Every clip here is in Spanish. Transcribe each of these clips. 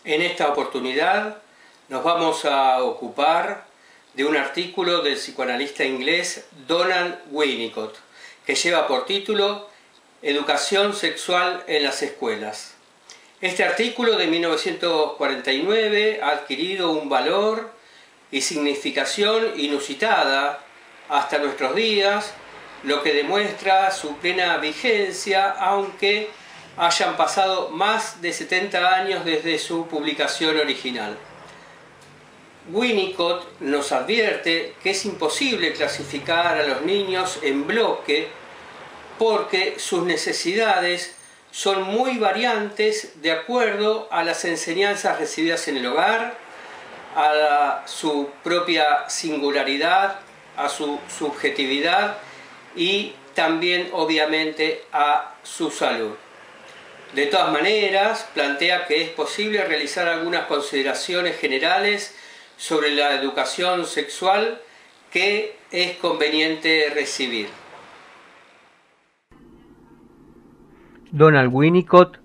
En esta oportunidad nos vamos a ocupar de un artículo del psicoanalista inglés Donald Winnicott, que lleva por título Educación sexual en las escuelas. Este artículo de 1949 ha adquirido un valor y significación inusitada hasta nuestros días, lo que demuestra su plena vigencia, aunque hayan pasado más de 70 años desde su publicación original. Winnicott nos advierte que es imposible clasificar a los niños en bloque porque sus necesidades son muy variantes de acuerdo a las enseñanzas recibidas en el hogar, a su propia singularidad, a su subjetividad y también obviamente a su salud. De todas maneras, plantea que es posible realizar algunas consideraciones generales sobre la educación sexual que es conveniente recibir. Donald Winnicott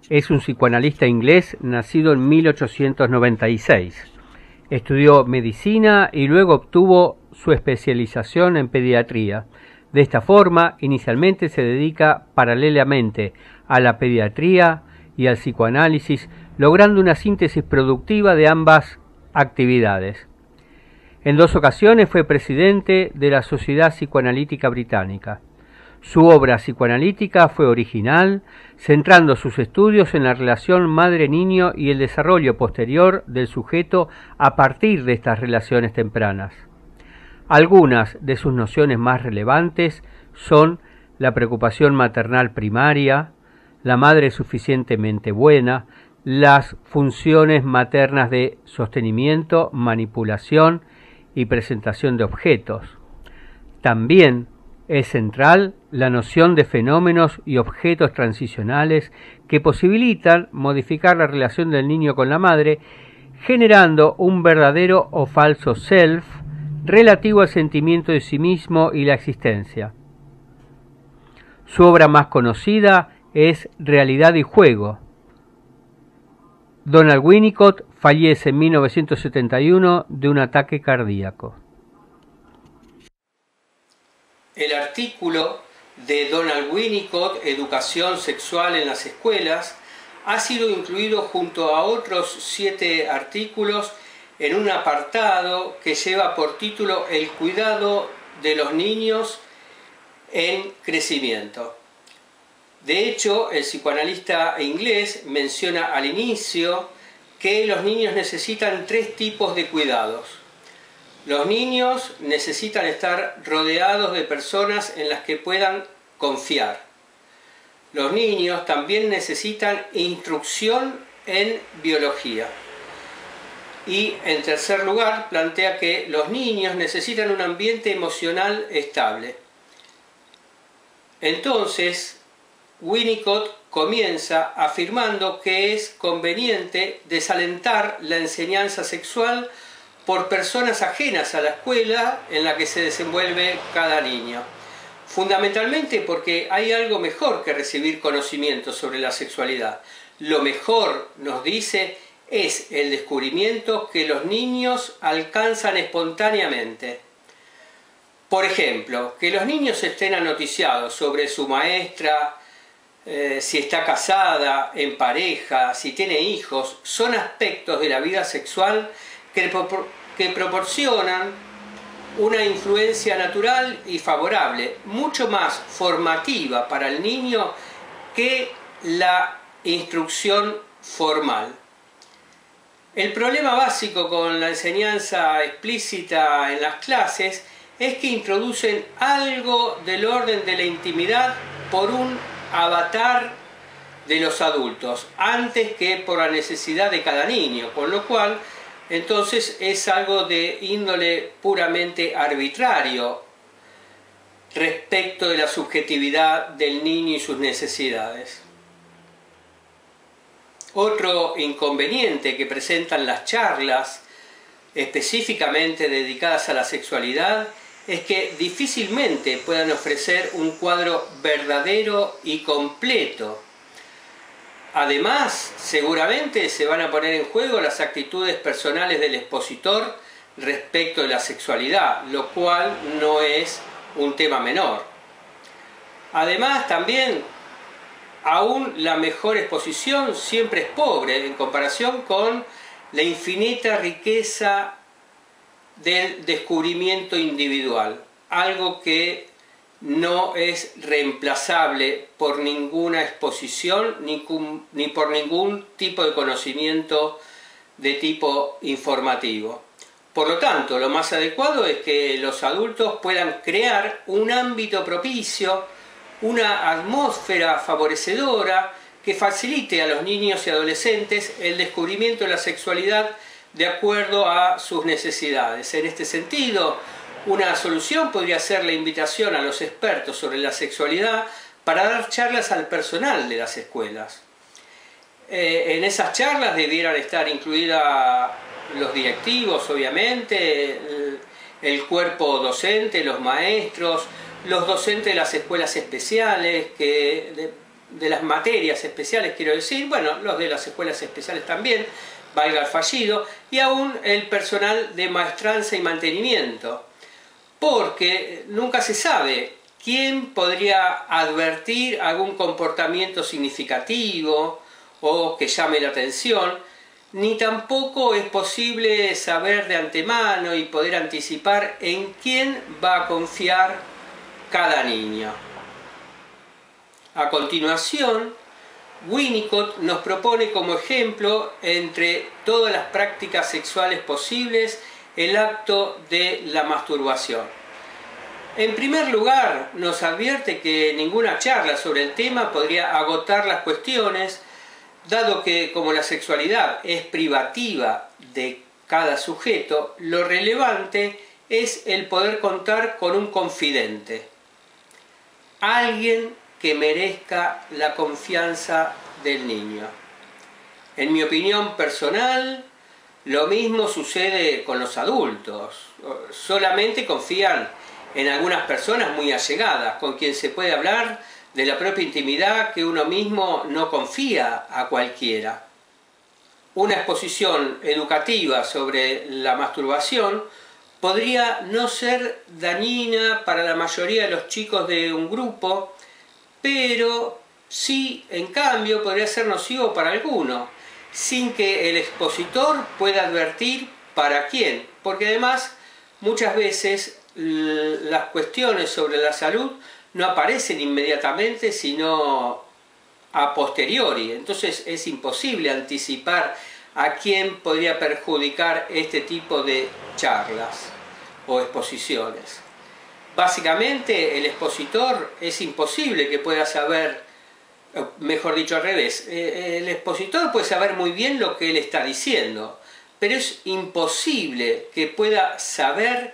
es un psicoanalista inglés nacido en 1896. Estudió medicina y luego obtuvo su especialización en pediatría. De esta forma, inicialmente se dedica paralelamente a la pediatría y al psicoanálisis, logrando una síntesis productiva de ambas actividades. En 2 ocasiones fue presidente de la Sociedad Psicoanalítica Británica. Su obra psicoanalítica fue original, centrando sus estudios en la relación madre-niño y el desarrollo posterior del sujeto a partir de estas relaciones tempranas. Algunas de sus nociones más relevantes son la preocupación maternal primaria, la madre suficientemente buena, las funciones maternas de sostenimiento, manipulación y presentación de objetos. También es central la noción de fenómenos y objetos transicionales que posibilitan modificar la relación del niño con la madre, generando un verdadero o falso self relativo al sentimiento de sí mismo y la existencia. Su obra más conocida es Realidad y Juego. Donald Winnicott fallece en 1971 de un ataque cardíaco. El artículo de Donald Winnicott, Educación sexual en las escuelas, ha sido incluido junto a otros 7 artículos en un apartado que lleva por título El cuidado de los niños en crecimiento. De hecho, el psicoanalista inglés menciona al inicio que los niños necesitan 3 tipos de cuidados. Los niños necesitan estar rodeados de personas en las que puedan confiar. Los niños también necesitan instrucción en biología. Y en tercer lugar, plantea que los niños necesitan un ambiente emocional estable. Entonces, Winnicott comienza afirmando que es conveniente desalentar la enseñanza sexual por personas ajenas a la escuela en la que se desenvuelve cada niño. Fundamentalmente porque hay algo mejor que recibir conocimiento sobre la sexualidad. Lo mejor, nos dice, es el descubrimiento que los niños alcanzan espontáneamente. Por ejemplo, que los niños estén anoticiados sobre su maestra, si está casada, en pareja, si tiene hijos, son aspectos de la vida sexual que proporcionan una influencia natural y favorable, mucho más formativa para el niño que la instrucción formal. El problema básico con la enseñanza explícita en las clases es que introducen algo del orden de la intimidad por un avatar de los adultos, antes que por la necesidad de cada niño, con lo cual entonces es algo de índole puramente arbitrario respecto de la subjetividad del niño y sus necesidades. Otro inconveniente que presentan las charlas específicamente dedicadas a la sexualidad es que difícilmente puedan ofrecer un cuadro verdadero y completo Además, seguramente se van a poner en juego las actitudes personales del expositor respecto de la sexualidad, lo cual no es un tema menor. Además, también, aún la mejor exposición siempre es pobre en comparación con la infinita riqueza del descubrimiento individual, algo que no es reemplazable por ninguna exposición ni por ningún tipo de conocimiento de tipo informativo. Por lo tanto, lo más adecuado es que los adultos puedan crear un ámbito propicio, una atmósfera favorecedora que facilite a los niños y adolescentes el descubrimiento de la sexualidad de acuerdo a sus necesidades. En este sentido, una solución podría ser la invitación a los expertos sobre la sexualidad para dar charlas al personal de las escuelas. En esas charlas debieran estar incluidas los directivos, obviamente, el cuerpo docente, los maestros, los docentes de las escuelas especiales, de las materias especiales, quiero decir, bueno, los de las escuelas especiales también, valga el fallido, y aún el personal de maestranza y mantenimiento, porque nunca se sabe quién podría advertir algún comportamiento significativo o que llame la atención, ni tampoco es posible saber de antemano y poder anticipar en quién va a confiar cada niño. A continuación, Winnicott nos propone como ejemplo, entre todas las prácticas sexuales posibles, el acto de la masturbación. En primer lugar, nos advierte que ninguna charla sobre el tema podría agotar las cuestiones, dado que, como la sexualidad es privativa de cada sujeto, lo relevante es el poder contar con un confidente, alguien que merezca la confianza del niño. En mi opinión personal, lo mismo sucede con los adultos. Solamente confían en algunas personas muy allegadas, con quien se puede hablar de la propia intimidad que uno mismo no confía a cualquiera. Una exposición educativa sobre la masturbación podría no ser dañina para la mayoría de los chicos de un grupo, pero sí, en cambio, podría ser nocivo para alguno, sin que el expositor pueda advertir para quién, porque además muchas veces las cuestiones sobre la salud no aparecen inmediatamente, sino a posteriori. Entonces es imposible anticipar a quién podría perjudicar este tipo de charlas o exposiciones. Básicamente, el expositor es imposible que pueda saber, mejor dicho al revés, el expositor puede saber muy bien lo que él está diciendo, pero es imposible que pueda saber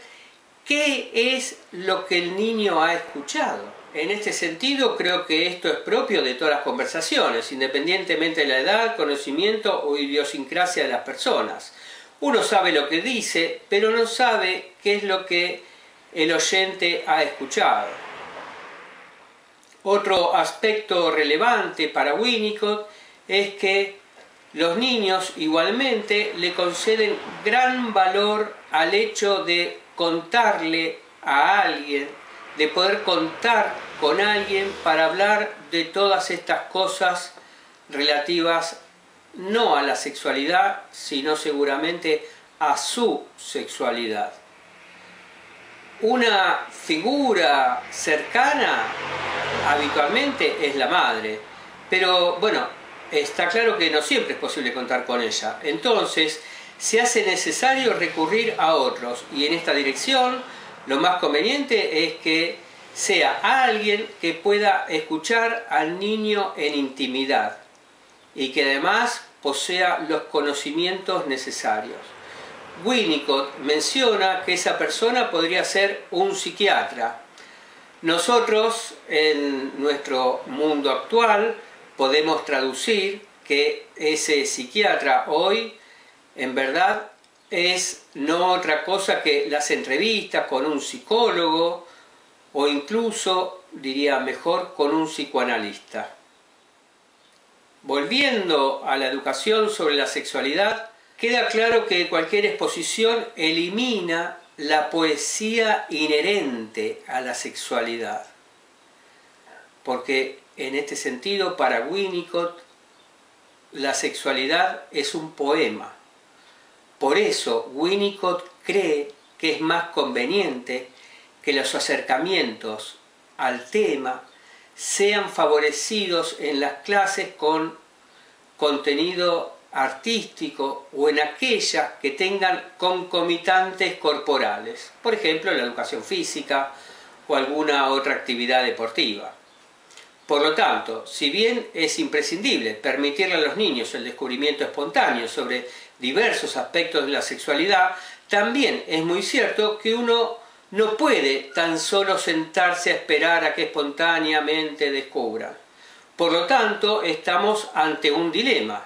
qué es lo que el niño ha escuchado. En este sentido, creo que esto es propio de todas las conversaciones, independientemente de la edad, conocimiento o idiosincrasia de las personas. Uno sabe lo que dice, pero no sabe qué es lo que el oyente ha escuchado. Otro aspecto relevante para Winnicott es que los niños igualmente le conceden gran valor al hecho de contarle a alguien, de poder contar con alguien para hablar de todas estas cosas relativas no a la sexualidad, sino seguramente a su sexualidad. Una figura cercana habitualmente es la madre, pero bueno, está claro que no siempre es posible contar con ella. Entonces, se hace necesario recurrir a otros, y en esta dirección lo más conveniente es que sea alguien que pueda escuchar al niño en intimidad y que además posea los conocimientos necesarios. Winnicott menciona que esa persona podría ser un psiquiatra. Nosotros, en nuestro mundo actual, podemos traducir que ese psiquiatra hoy, en verdad, es no otra cosa que las entrevistas con un psicólogo o incluso, diría mejor, con un psicoanalista. volviendo a la educación sobre la sexualidad, queda claro que cualquier exposición elimina la poesía inherente a la sexualidad. Porque en este sentido, para Winnicott, la sexualidad es un poema. Por eso Winnicott cree que es más conveniente que los acercamientos al tema sean favorecidos en las clases con contenido artístico o en aquellas que tengan concomitantes corporales, por ejemplo la educación física o alguna otra actividad deportiva. Por lo tanto, si bien es imprescindible permitirle a los niños el descubrimiento espontáneo sobre diversos aspectos de la sexualidad, también es muy cierto que uno no puede tan solo sentarse a esperar a que espontáneamente descubran. Por lo tanto, estamos ante un dilema.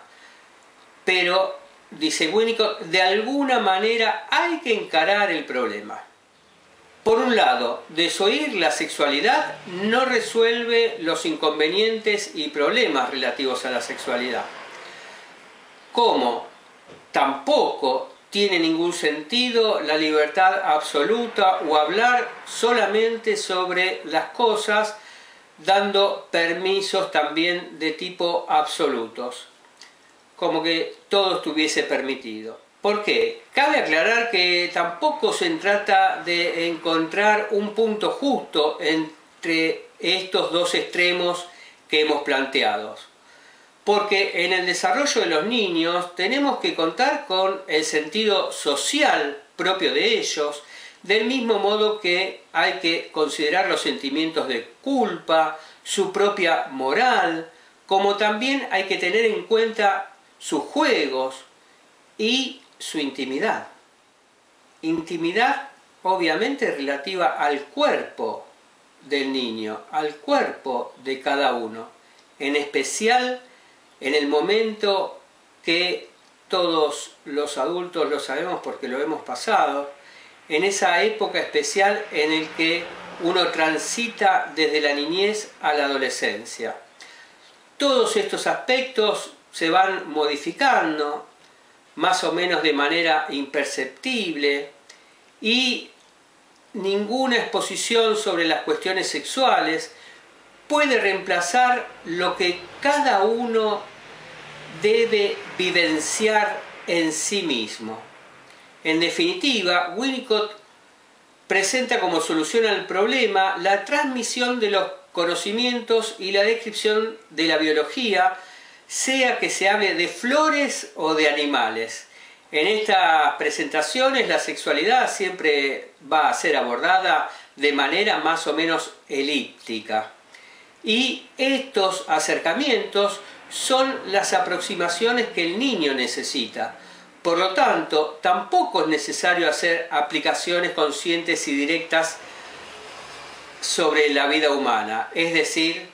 Pero, dice Winnicott, de alguna manera hay que encarar el problema. Por un lado, desoír la sexualidad no resuelve los inconvenientes y problemas relativos a la sexualidad. Como tampoco tiene ningún sentido la libertad absoluta o hablar solamente sobre las cosas dando permisos también de tipo absolutos, como que todo estuviese permitido. ¿Por qué? Cabe aclarar que tampoco se trata de encontrar un punto justo entre estos dos extremos que hemos planteado. Porque en el desarrollo de los niños tenemos que contar con el sentido social propio de ellos, del mismo modo que hay que considerar los sentimientos de culpa, su propia moral, como también hay que tener en cuenta sus juegos y su intimidad. Intimidad obviamente relativa al cuerpo del niño, al cuerpo de cada uno, en especial en el momento que todos los adultos lo sabemos porque lo hemos pasado, en esa época especial en el que uno transita desde la niñez a la adolescencia. Todos estos aspectos se van modificando, más o menos de manera imperceptible, y ninguna exposición sobre las cuestiones sexuales puede reemplazar lo que cada uno debe vivenciar en sí mismo. En definitiva, Winnicott presenta como solución al problema la transmisión de los conocimientos y la descripción de la biología, sea que se hable de flores o de animales. En estas presentaciones la sexualidad siempre va a ser abordada de manera más o menos elíptica. Y estos acercamientos son las aproximaciones que el niño necesita. Por lo tanto, tampoco es necesario hacer aplicaciones conscientes y directas sobre la vida humana, es decir,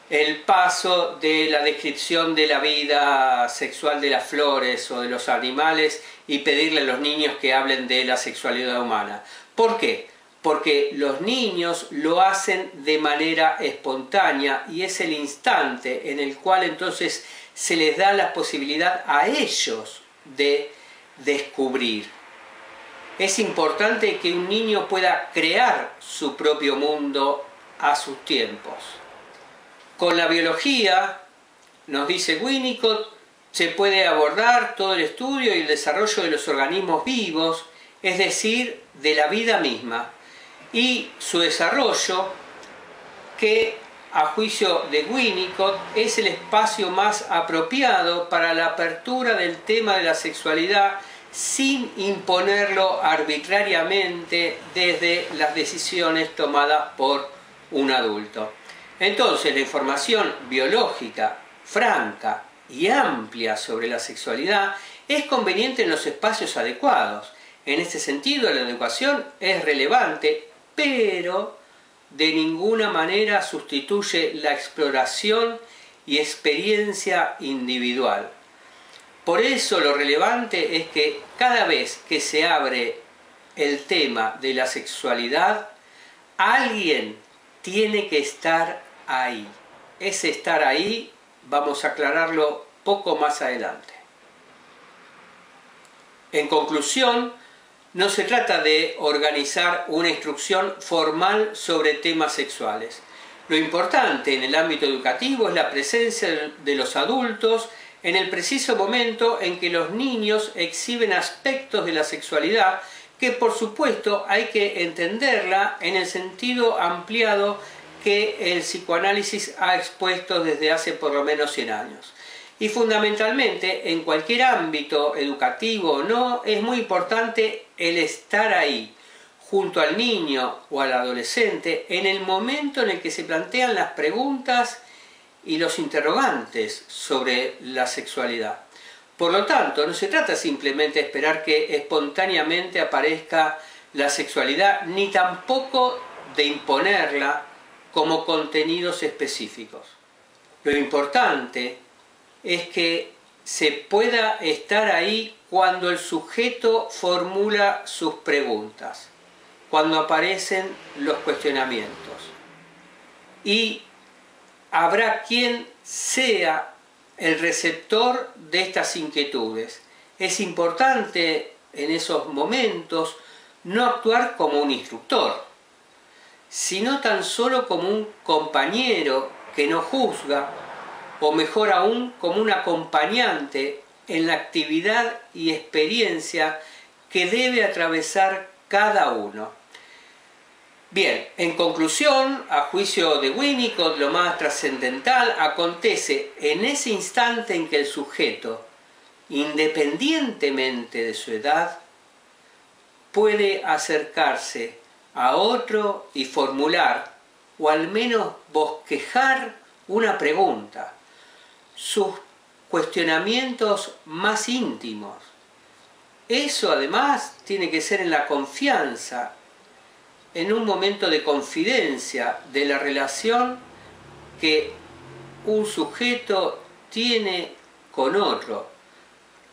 el paso de la descripción de la vida sexual de las flores o de los animales y pedirle a los niños que hablen de la sexualidad humana. ¿Por qué? Porque los niños lo hacen de manera espontánea y es el instante en el cual entonces se les da la posibilidad a ellos de descubrir. Es importante que un niño pueda crear su propio mundo a sus tiempos. Con la biología, nos dice Winnicott, se puede abordar todo el estudio y el desarrollo de los organismos vivos, es decir, de la vida misma, y su desarrollo, que a juicio de Winnicott es el espacio más apropiado para la apertura del tema de la sexualidad sin imponerlo arbitrariamente desde las decisiones tomadas por un adulto. Entonces, la información biológica, franca y amplia sobre la sexualidad es conveniente en los espacios adecuados. En este sentido, la educación es relevante, pero de ninguna manera sustituye la exploración y experiencia individual. Por eso lo relevante es que cada vez que se abre el tema de la sexualidad, alguien tiene que estar ahí. Ese estar ahí vamos a aclararlo poco más adelante. En conclusión, no se trata de organizar una instrucción formal sobre temas sexuales. Lo importante en el ámbito educativo es la presencia de los adultos en el preciso momento en que los niños exhiben aspectos de la sexualidad que, por supuesto, hay que entenderla en el sentido ampliado que el psicoanálisis ha expuesto desde hace por lo menos 100 años. Y fundamentalmente, en cualquier ámbito educativo o no, es muy importante el estar ahí, junto al niño o al adolescente, en el momento en el que se plantean las preguntas y los interrogantes sobre la sexualidad. Por lo tanto, no se trata simplemente de esperar que espontáneamente aparezca la sexualidad, ni tampoco de imponerla como contenidos específicos. Lo importante es que se pueda estar ahí cuando el sujeto formula sus preguntas, cuando aparecen los cuestionamientos. Y habrá quien sea el receptor de estas inquietudes. Es importante en esos momentos no actuar como un instructor, sino tan solo como un compañero que no juzga, o mejor aún, como un acompañante en la actividad y experiencia que debe atravesar cada uno. Bien, en conclusión, a juicio de Winnicott, lo más trascendental acontece en ese instante en que el sujeto, independientemente de su edad, puede acercarse a otro y formular, o al menos bosquejar, una pregunta, sus cuestionamientos más íntimos. Eso además tiene que ser en la confianza, en un momento de confidencia de la relación que un sujeto tiene con otro,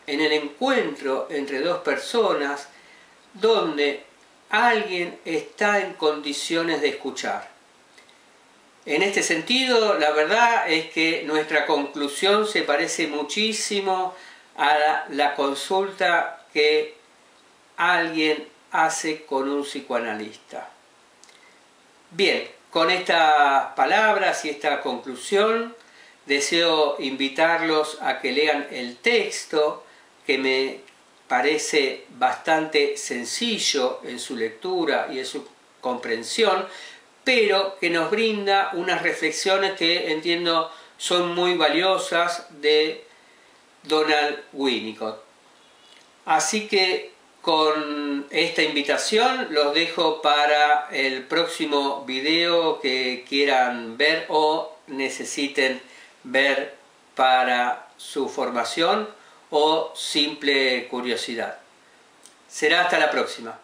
en el encuentro entre dos personas donde alguien está en condiciones de escuchar. En este sentido, la verdad es que nuestra conclusión se parece muchísimo a la consulta que alguien hace con un psicoanalista. Bien, con estas palabras y esta conclusión, deseo invitarlos a que lean el texto, que me parece bastante sencillo en su lectura y en su comprensión, pero que nos brinda unas reflexiones que entiendo son muy valiosas de Donald Winnicott. Así que con esta invitación los dejo para el próximo video que quieran ver o necesiten ver para su formación o simple curiosidad. Será hasta la próxima.